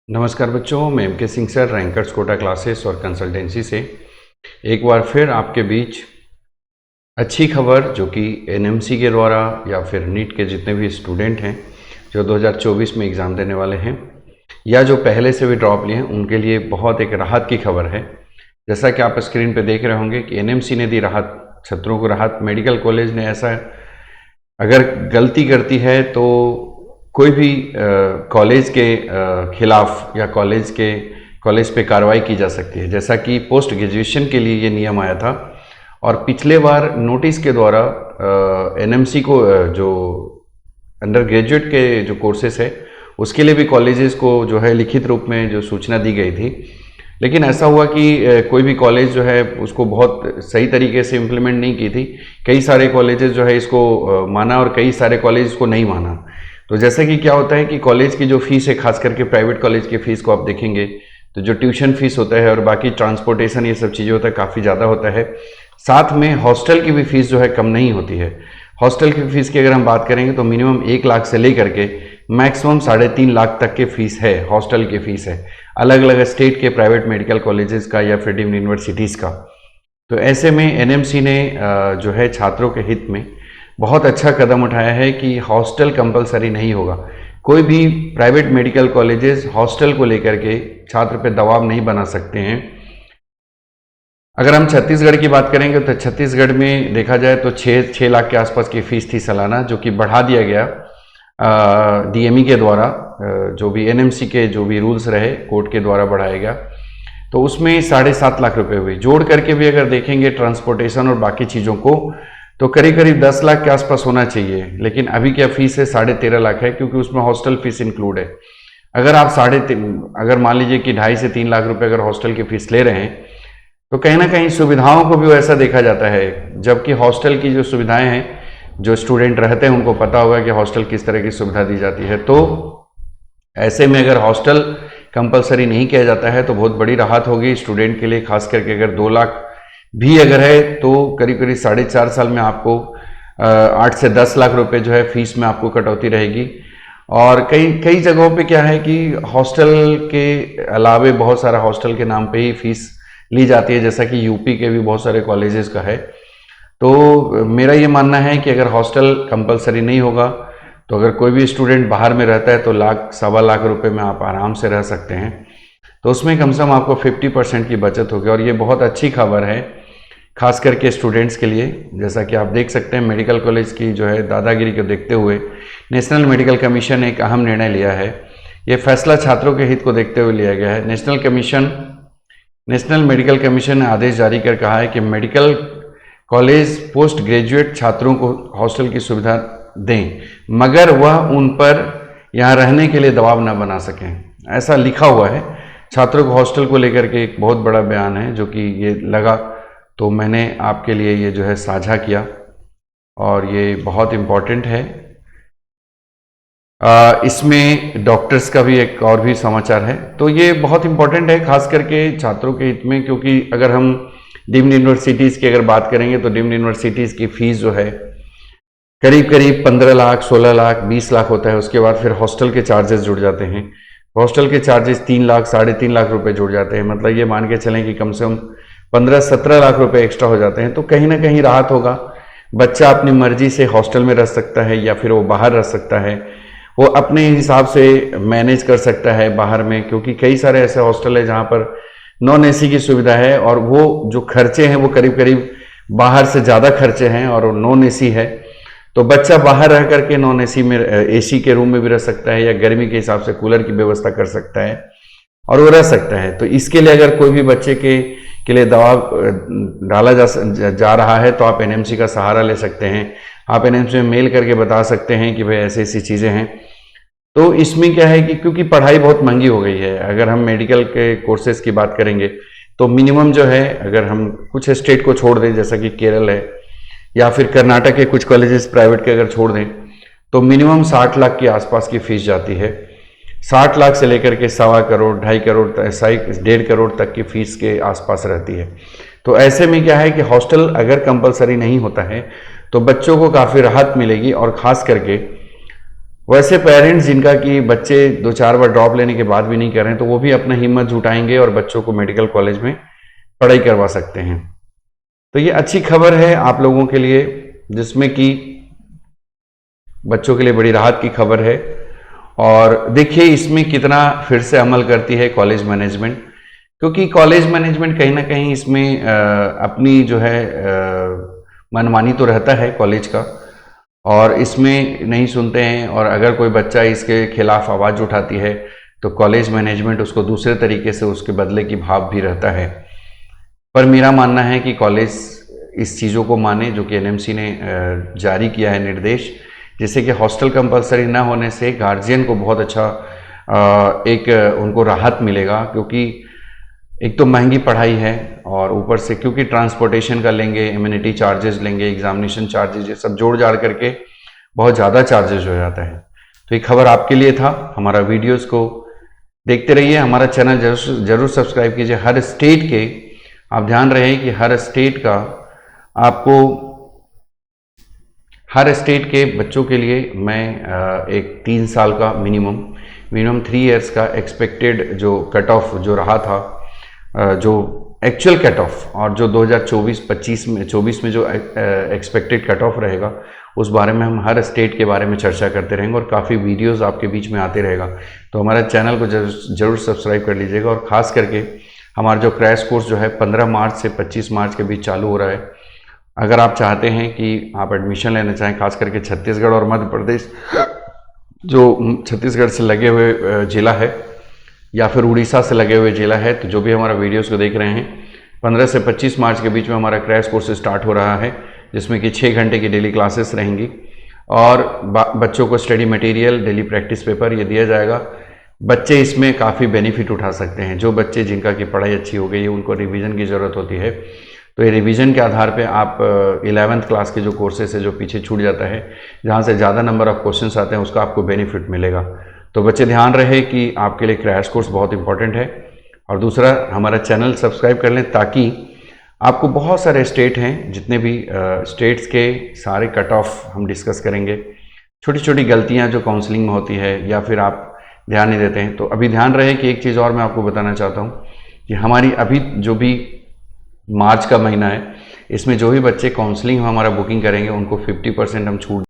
नमस्कार बच्चों, मैं M K Singh sir, rankers Kota classes और कंसल्टेंसी से एक बार फिर आपके बीच अच्छी खबर जो कि एनएमसी के द्वारा या फिर नीट के जितने भी स्टूडेंट हैं जो 2024 में एग्ज़ाम देने वाले हैं या जो पहले से भी ड्रॉप लिए हैं उनके लिए बहुत एक राहत की खबर है। जैसा कि आप स्क्रीन पर देख रहे होंगे कि एनएमसी ने दी राहत, छात्रों को राहत। मेडिकल कॉलेज ने ऐसा अगर गलती करती है तो कोई भी कॉलेज के खिलाफ या कॉलेज पे कार्रवाई की जा सकती है। जैसा कि पोस्ट ग्रेजुएशन के लिए ये नियम आया था और पिछले बार नोटिस के द्वारा एनएमसी को जो अंडर ग्रेजुएट के जो कोर्सेस है उसके लिए भी कॉलेजेस को जो है लिखित रूप में जो सूचना दी गई थी, लेकिन ऐसा हुआ कि कोई भी कॉलेज जो है उसको बहुत सही तरीके से इम्प्लीमेंट नहीं की थी। कई सारे कॉलेजेस जो है इसको माना और कई सारे कॉलेज इसको नहीं माना। तो जैसे कि क्या होता है कि कॉलेज की जो फीस है, खास करके प्राइवेट कॉलेज की फ़ीस को आप देखेंगे तो जो ट्यूशन फीस होता है और बाकी ट्रांसपोर्टेशन ये सब चीज़ें होता है काफ़ी ज़्यादा होता है। साथ में हॉस्टल की भी फ़ीस जो है कम नहीं होती है। हॉस्टल की फ़ीस की अगर हम बात करेंगे तो मिनिमम 1 लाख से लेकर के मैक्सिमम 3.5 लाख तक के फ़ीस है, हॉस्टल की फ़ीस है, अलग अलग स्टेट के प्राइवेट मेडिकल कॉलेजेस का या फिर डीम्ड यूनिवर्सिटीज़ का। तो ऐसे में एनएमसी ने जो है छात्रों के हित में बहुत अच्छा कदम उठाया है कि हॉस्टल कंपलसरी नहीं होगा। कोई भी प्राइवेट मेडिकल कॉलेजेस हॉस्टल को लेकर के छात्र पे दबाव नहीं बना सकते हैं। अगर हम छत्तीसगढ़ की बात करेंगे तो छत्तीसगढ़ में देखा जाए तो 6 लाख के आसपास की फ़ीस थी सालाना, जो कि बढ़ा दिया गया डीएमई के द्वारा। जो भी एनएमसी के जो भी रूल्स रहे कोर्ट के द्वारा बढ़ाया गया, तो उसमें 7.5 लाख रुपए हुए। जोड़ करके भी अगर देखेंगे ट्रांसपोर्टेशन और बाकी चीज़ों को तो करीब करीब 10 लाख के आसपास होना चाहिए, लेकिन अभी क्या फीस है 13.5 लाख है, क्योंकि उसमें हॉस्टल फीस इंक्लूड है। अगर आप अगर मान लीजिए कि 2.5 से 3 लाख रुपए अगर हॉस्टल की फीस ले रहे हैं तो कहीं ना कहीं सुविधाओं को भी वैसा देखा जाता है, जबकि हॉस्टल की जो सुविधाएं हैं, जो स्टूडेंट रहते हैं उनको पता होगा कि हॉस्टल किस तरह की सुविधा दी जाती है। तो ऐसे में अगर हॉस्टल कंपलसरी नहीं किया जाता है तो बहुत बड़ी राहत होगी स्टूडेंट के लिए। खास करके अगर 2 लाख भी अगर है तो करीब करीब 4.5 साल में आपको 8 से 10 लाख रुपए जो है फीस में आपको कटौती रहेगी। और कई जगहों पे क्या है कि हॉस्टल के अलावे बहुत सारा हॉस्टल के नाम पे ही फीस ली जाती है, जैसा कि यूपी के भी बहुत सारे कॉलेजेस का है। तो मेरा ये मानना है कि अगर हॉस्टल कंपलसरी नहीं होगा तो अगर कोई भी स्टूडेंट बाहर में रहता है तो 1 से 1.25 लाख रुपए में आप आराम से रह सकते हैं। तो उसमें कम से कम आपको 50% की बचत होगी और ये बहुत अच्छी खबर है खास करके स्टूडेंट्स के लिए। जैसा कि आप देख सकते हैं मेडिकल कॉलेज की जो है दादागिरी को देखते हुए नेशनल मेडिकल कमीशन ने एक अहम निर्णय लिया है। ये फैसला छात्रों के हित को देखते हुए लिया गया है। नेशनल मेडिकल कमीशन ने आदेश जारी कर कहा है कि मेडिकल कॉलेज पोस्ट ग्रेजुएट छात्रों को हॉस्टल की सुविधा दें, मगर वह उन पर यहाँ रहने के लिए दबाव न बना सकें। ऐसा लिखा हुआ है। छात्रों को हॉस्टल को लेकर के एक बहुत बड़ा बयान है जो कि ये लगा, तो मैंने आपके लिए ये जो है साझा किया और ये बहुत इम्पॉर्टेंट है। इसमें डॉक्टर्स का भी एक और भी समाचार है, तो ये बहुत इम्पॉर्टेंट है खास करके छात्रों के हित में, क्योंकि अगर हम डीम्ड यूनिवर्सिटीज़ की अगर बात करेंगे तो डीम्ड यूनिवर्सिटीज़ की फ़ीस जो है करीब करीब 15 लाख, 16 लाख, 20 लाख होता है। उसके बाद फिर हॉस्टल के चार्जेस जुड़ जाते हैं। हॉस्टल के चार्जेस 3 लाख, 3.5 लाख रुपए जुड़ जाते हैं। मतलब ये मान के चलें कि कम से कम 15-17 लाख रुपए एक्स्ट्रा हो जाते हैं। तो कहीं ना कहीं राहत होगा। बच्चा अपनी मर्जी से हॉस्टल में रह सकता है या फिर वो बाहर रह सकता है, वो अपने हिसाब से मैनेज कर सकता है बाहर में, क्योंकि कई सारे ऐसे हॉस्टल है जहाँ पर नॉन एसी की सुविधा है और वो जो खर्चे हैं वो करीब करीब बाहर से ज़्यादा खर्चे हैं और नॉन एसी है। तो बच्चा बाहर रह करके नॉन एसी में, एसी के रूम में भी रह सकता है या गर्मी के हिसाब से कूलर की व्यवस्था कर सकता है और वो रह सकता है। तो इसके लिए अगर कोई भी बच्चे के लिए दबाव डाला जा रहा है तो आप एनएमसी का सहारा ले सकते हैं। आप एनएमसी में मेल करके बता सकते हैं कि भाई ऐसी ऐसी चीज़ें हैं। तो इसमें क्या है कि क्योंकि पढ़ाई बहुत महंगी हो गई है, अगर हम मेडिकल के कोर्सेज की बात करेंगे तो मिनिमम जो है, अगर हम कुछ स्टेट को छोड़ दें जैसा कि केरल है या फिर कर्नाटक के कुछ कॉलेजेस प्राइवेट के अगर छोड़ दें तो मिनिमम 60 लाख के आसपास की फीस जाती है। 60 लाख से लेकर के 1.25 करोड़, 2.5 करोड़, 1.5 करोड़ तक की फीस के आसपास रहती है। तो ऐसे में क्या है कि हॉस्टल अगर कंपलसरी नहीं होता है तो बच्चों को काफ़ी राहत मिलेगी और ख़ास करके वैसे पेरेंट्स जिनका कि बच्चे 2-4 बार ड्रॉप लेने के बाद भी नहीं कर रहे हैं, तो वो भी अपना हिम्मत जुटाएंगे और बच्चों को मेडिकल कॉलेज में पढ़ाई करवा सकते हैं। तो ये अच्छी खबर है आप लोगों के लिए, जिसमें कि बच्चों के लिए बड़ी राहत की खबर है। और देखिए इसमें कितना फिर से अमल करती है कॉलेज मैनेजमेंट, क्योंकि कॉलेज मैनेजमेंट कहीं ना कहीं इसमें अपनी जो है मनमानी तो रहता है कॉलेज का, और इसमें नहीं सुनते हैं, और अगर कोई बच्चा इसके खिलाफ आवाज़ उठाती है तो कॉलेज मैनेजमेंट उसको दूसरे तरीके से उसके बदले की भाव भी रहता है। पर मेरा मानना है कि कॉलेज इस चीज़ों को माने जो कि एनएमसी ने जारी किया है निर्देश, जैसे कि हॉस्टल कंपलसरी ना होने से गार्जियन को बहुत अच्छा एक उनको राहत मिलेगा, क्योंकि एक तो महंगी पढ़ाई है और ऊपर से क्योंकि ट्रांसपोर्टेशन का लेंगे, इम्यूनिटी चार्जेस लेंगे, एग्जामिनेशन चार्जेस, ये सब जोड़ जाड़ करके बहुत ज़्यादा चार्जेस हो जाता है। तो ये खबर आपके लिए था। हमारा वीडियोस को देखते रहिए, हमारा चैनल जरूर सब्सक्राइब कीजिए। हर स्टेट के आप ध्यान रहे कि हर स्टेट का आपको, हर स्टेट के बच्चों के लिए मैं एक 3 साल का मिनिमम 3 इयर्स का एक्सपेक्टेड जो कट ऑफ जो रहा था, जो एक्चुअल कट ऑफ, और जो 2024-25 में 24 में जो एक्सपेक्टेड कट ऑफ रहेगा, उस बारे में हम हर स्टेट के बारे में चर्चा करते रहेंगे और काफ़ी वीडियोस आपके बीच में आते रहेगा। तो हमारे चैनल को जरूर सब्सक्राइब कर लीजिएगा। और ख़ास करके हमारा जो क्रैश कोर्स जो है 15 मार्च से 25 मार्च के बीच चालू हो रहा है। अगर आप चाहते हैं कि आप एडमिशन लेना चाहें, खास करके छत्तीसगढ़ और मध्य प्रदेश, जो छत्तीसगढ़ से लगे हुए जिला है, या फिर उड़ीसा से लगे हुए जिला है, तो जो भी हमारा वीडियोस को देख रहे हैं, 15 से 25 मार्च के बीच में हमारा क्रैश कोर्स स्टार्ट हो रहा है, जिसमें कि 6 घंटे की डेली क्लासेस रहेंगी और बच्चों को study material, daily practice paper ये दिया जाएगा। बच्चे इसमें काफ़ी बेनिफिट उठा सकते हैं। जो बच्चे जिनका की पढ़ाई अच्छी हो गई है, उनको रिवीजन की ज़रूरत होती है, तो ये रिवीजन के आधार पे आप 11th क्लास के जो कोर्सेस है जो पीछे छूट जाता है, जहाँ से ज़्यादा नंबर ऑफ क्वेश्चंस आते हैं, उसका आपको बेनिफिट मिलेगा। तो बच्चे ध्यान रहे कि आपके लिए क्रैश कोर्स बहुत इंपॉर्टेंट है। और दूसरा, हमारा चैनल सब्सक्राइब कर लें, ताकि आपको बहुत सारे स्टेट हैं, जितने भी स्टेट्स के सारे कट ऑफ हम डिस्कस करेंगे। छोटी छोटी गलतियाँ जो काउंसलिंग में होती है या फिर आप ध्यान नहीं देते हैं, तो अभी ध्यान रहे कि एक चीज़ और मैं आपको बताना चाहता हूँ कि हमारी अभी जो भी मार्च का महीना है, इसमें जो भी बच्चे काउंसलिंग में हमारा बुकिंग करेंगे, उनको 50% हम छूट